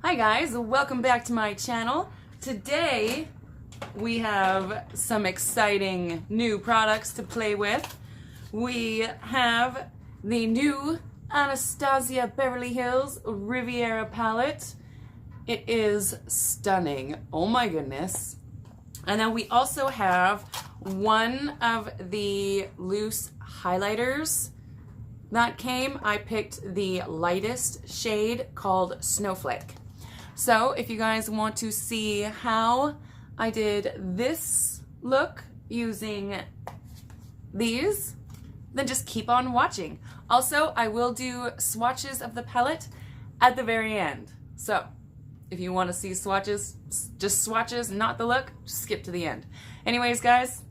Hi guys, welcome back to my channel. Today we have some exciting new products to play with. We have the new Anastasia Beverly Hills Riviera palette. It is stunning, oh my goodness. And then we also have one of the loose highlighters that came. I picked the lightest shade called Snowflake. So if you guys want to see how I did this look using these, then just keep on watching. Also, I will do swatches of the palette at the very end. So if you want to see swatches, just swatches, not the look, skip to the end. Anyways, guys,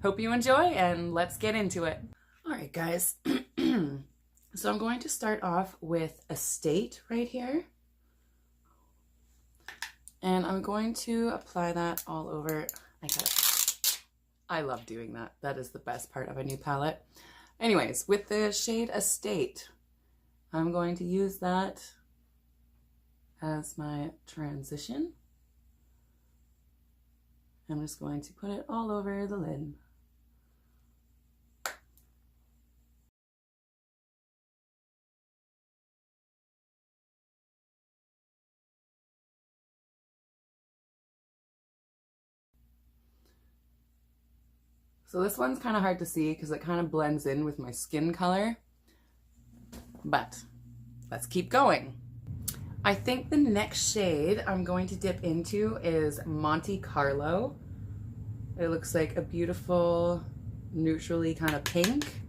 hope you enjoy and let's get into it. All right, guys. So I'm going to start off with Estate right here. And I'm going to apply that all over. I love doing that. That is the best part of a new palette. Anyways, with the shade Estate, I'm going to use that as my transition. I'm just going to put it all over the lid. So this one's kind of hard to see because it kind of blends in with my skin color, but let's keep going. I think the next shade I'm going to dip into is Monte Carlo. It looks like a beautiful neutrally kind of pink.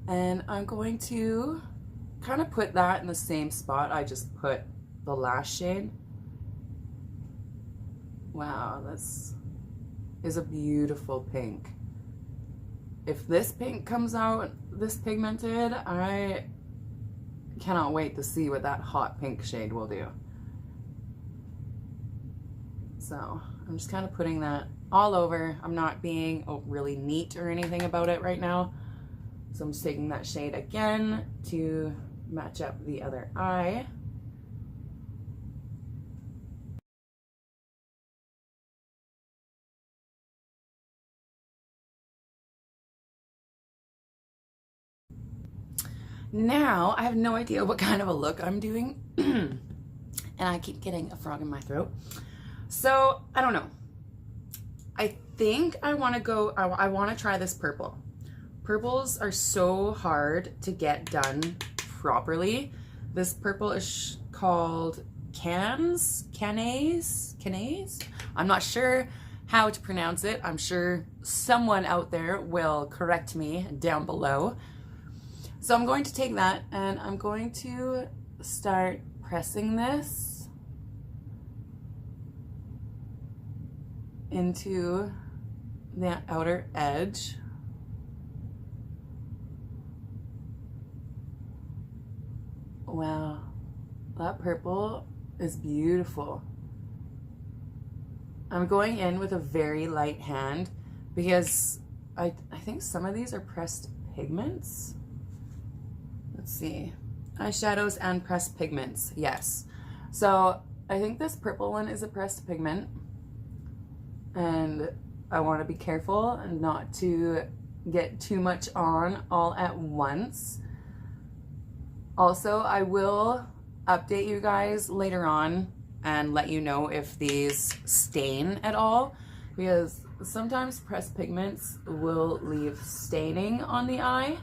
And I'm going to kind of put that in the same spot I just put the last shade. Wow, that's is a beautiful pink. If this pink comes out this pigmented, I cannot wait to see what that hot pink shade will do. So I'm just kind of putting that all over. I'm not being really neat or anything about it right now. So I'm just taking that shade again to match up the other eye. Now, I have no idea what kind of a look I'm doing, and I keep getting a frog in my throat. So, I don't know. I think I want to go, I want to try this purple. Purples are so hard to get done properly. This purple is called Cannes? I'm not sure how to pronounce it. I'm sure someone out there will correct me down below. So I'm going to take that and I'm going to start pressing this into the outer edge. Wow, that purple is beautiful. I'm going in with a very light hand because I think some of these are pressed pigments. Let's see, eyeshadows and pressed pigments, yes. So I think this purple one is a pressed pigment, and I want to be careful and not to get too much on all at once. Also, I will update you guys later on and let you know if these stain at all, because sometimes pressed pigments will leave staining on the eye.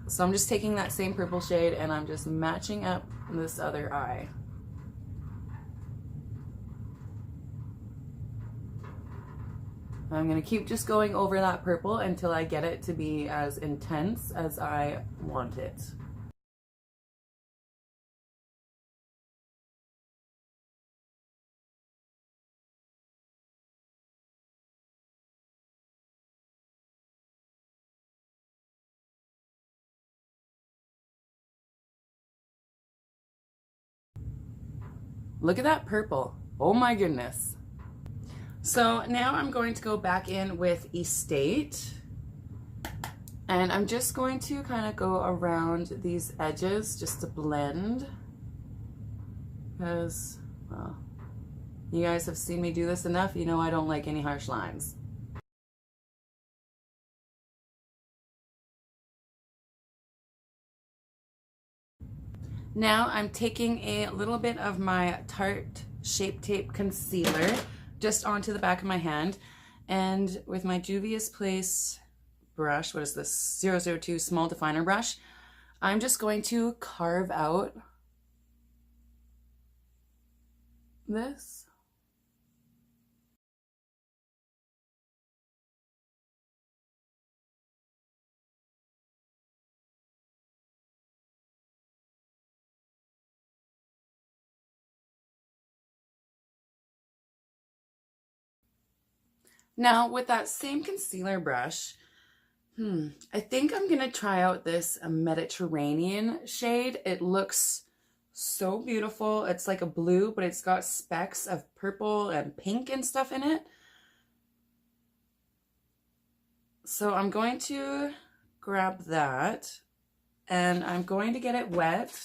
So I'm just taking that same purple shade and I'm just matching up this other eye. I'm going to keep just going over that purple until I get it to be as intense as I want it. Look at that purple. Oh my goodness. So now I'm going to go back in with Estate And I'm just going to kind of go around these edges just to blend, because, well, you guys have seen me do this enough. You know I don't like any harsh lines. Now I'm taking a little bit of my Tarte Shape Tape Concealer just onto the back of my hand, and with my Juvia's Place brush, what is this, 002 Small Definer Brush, I'm just going to carve out this. Now with that same concealer brush, I think I'm gonna try out this Mediterranean shade. It looks so beautiful. It's like a blue, but it's got specks of purple and pink and stuff in it. So I'm going to grab that and I'm going to get it wet.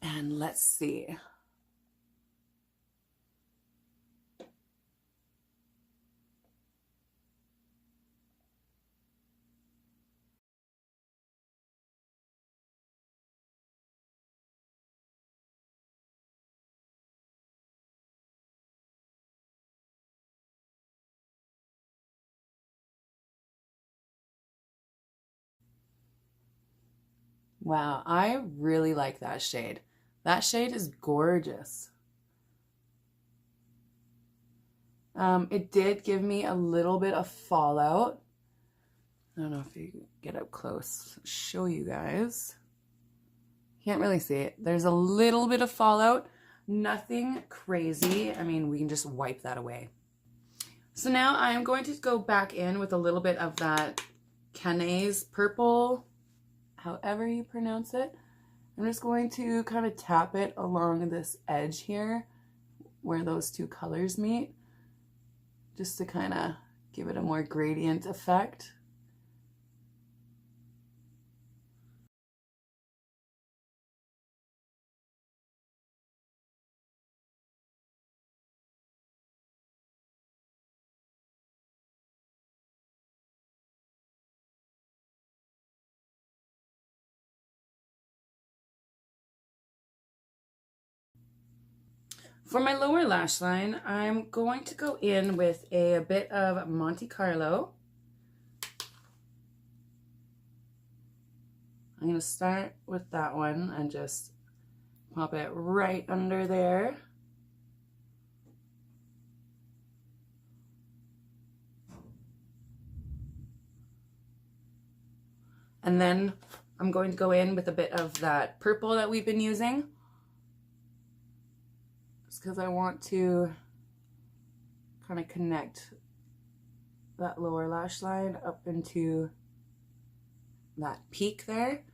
And let's see. Wow, I really like that shade. That shade is gorgeous. It did give me a little bit of fallout. I don't know if you can get up close, show you guys. Can't really see it. There's a little bit of fallout, nothing crazy. I mean, we can just wipe that away. So now I'm going to go back in with a little bit of that Cannes purple, however you pronounce it. I'm just going to kind of tap it along this edge here where those two colors meet, just to kind of give it a more gradient effect. For my lower lash line, I'm going to go in with a bit of Monte Carlo. I'm going to start with that one and just pop it right under there. And then I'm going to go in with a bit of that purple that we've been using, because I want to kind of connect that lower lash line up into that peak there.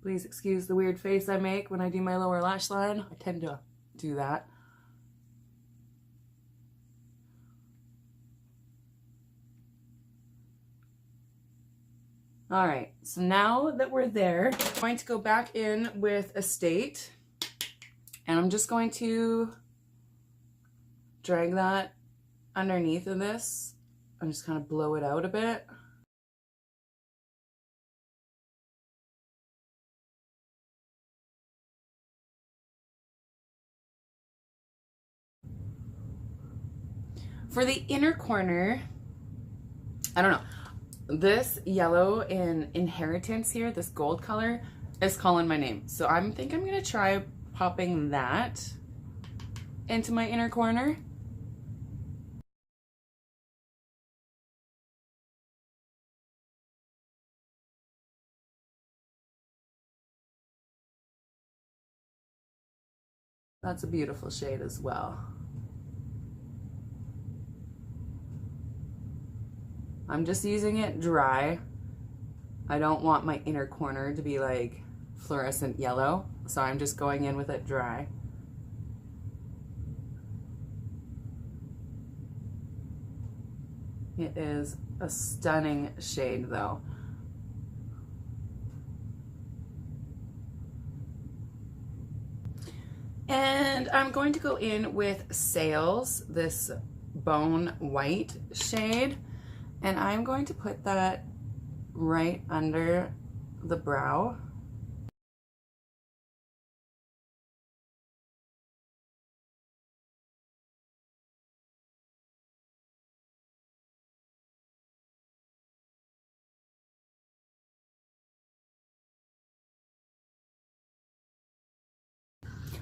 Please excuse the weird face I make when I do my lower lash line. I tend to do that. All right, so now that we're there, I'm going to go back in with Estate, and I'm just going to drag that underneath of this and just kind of blow it out a bit. For the inner corner, I don't know. This yellow in Inheritance here, this gold color, is calling my name. So I think I'm gonna try popping that into my inner corner. That's a beautiful shade as well. I'm just using it dry. I don't want my inner corner to be like fluorescent yellow. so I'm just going in with it dry. It is a stunning shade though. And I'm going to go in with Sales, this bone white shade, and I'm going to put that right under the brow.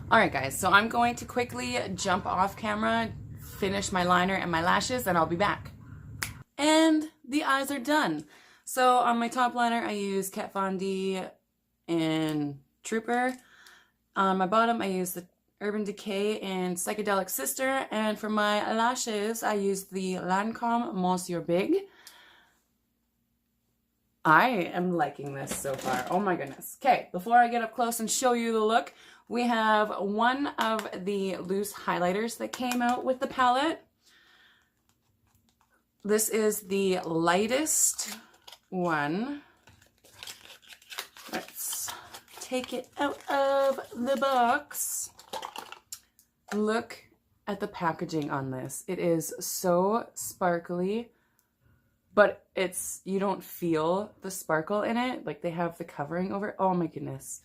All right, guys, so I'm going to quickly jump off camera, finish my liner and my lashes, and I'll be back. And the eyes are done. So on my top liner, I use Kat Von D in Trooper. On my bottom, I use the Urban Decay in Psychedelic Sister. And for my lashes, I use the Lancome Monsieur Big. I am liking this so far. Oh my goodness. Okay, before I get up close and show you the look, we have one of the loose highlighters that came out with the palette. This is the lightest one. Let's take it out of the box. Look at the packaging on this. It is so sparkly, but you don't feel the sparkle in it. Like they have the covering over it. Oh my goodness.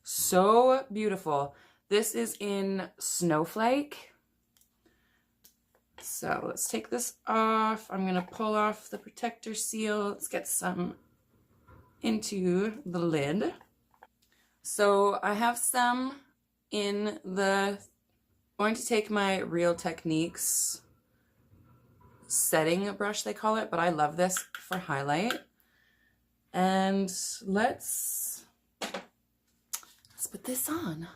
So beautiful. This is in Snowflake. So let's take this off. I'm gonna pull off the protector seal. Let's get some into the lid. So I have some in the, I'm going to take my Real Techniques setting brush, they call it, but I love this for highlight. And let's put this on.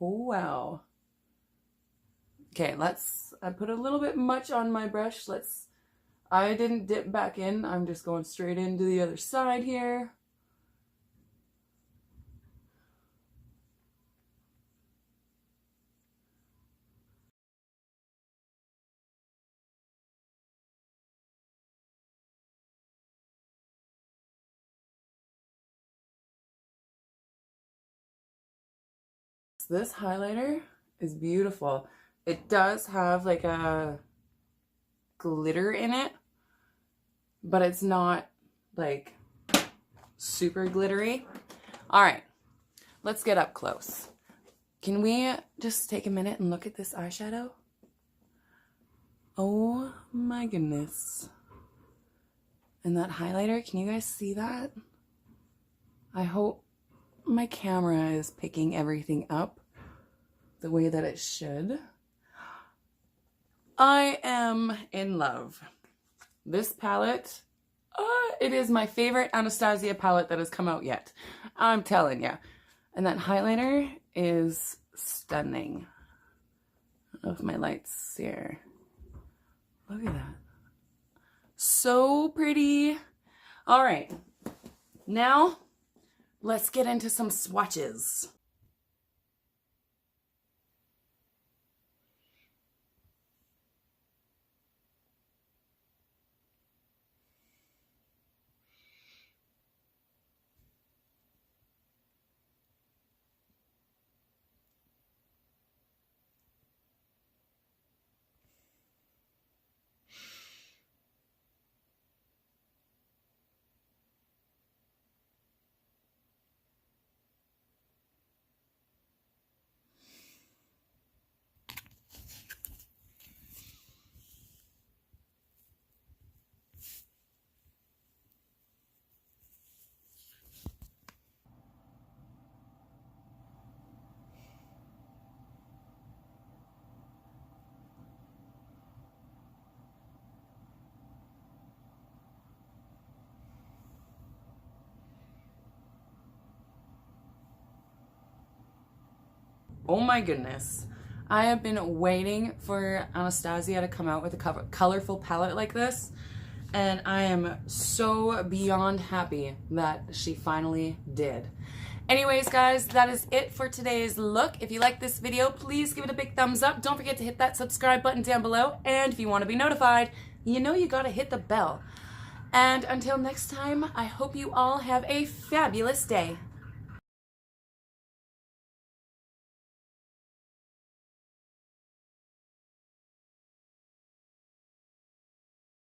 Oh, wow. Okay, I put a little bit much on my brush. I didn't dip back in. I'm just going straight into the other side here. This highlighter is beautiful. It does have like a glitter in it, but it's not like super glittery. All right, let's get up close. Can we just take a minute and look at this eyeshadow? Oh my goodness. And that highlighter, can you guys see that? I hope my camera is picking everything up the way that it should. I am in love. This palette, it is my favorite Anastasia palette that has come out yet. I'm telling you. And that highlighter is stunning. I don't know if my light's here. Look at that. So pretty. All right. Now, let's get into some swatches. Oh my goodness. I have been waiting for Anastasia to come out with a colorful palette like this. and I am so beyond happy that she finally did. Anyways, guys, that is it for today's look. If you like this video, please give it a big thumbs up. Don't forget to hit that subscribe button down below. And if you want to be notified, you know you gotta hit the bell. And until next time, I hope you all have a fabulous day.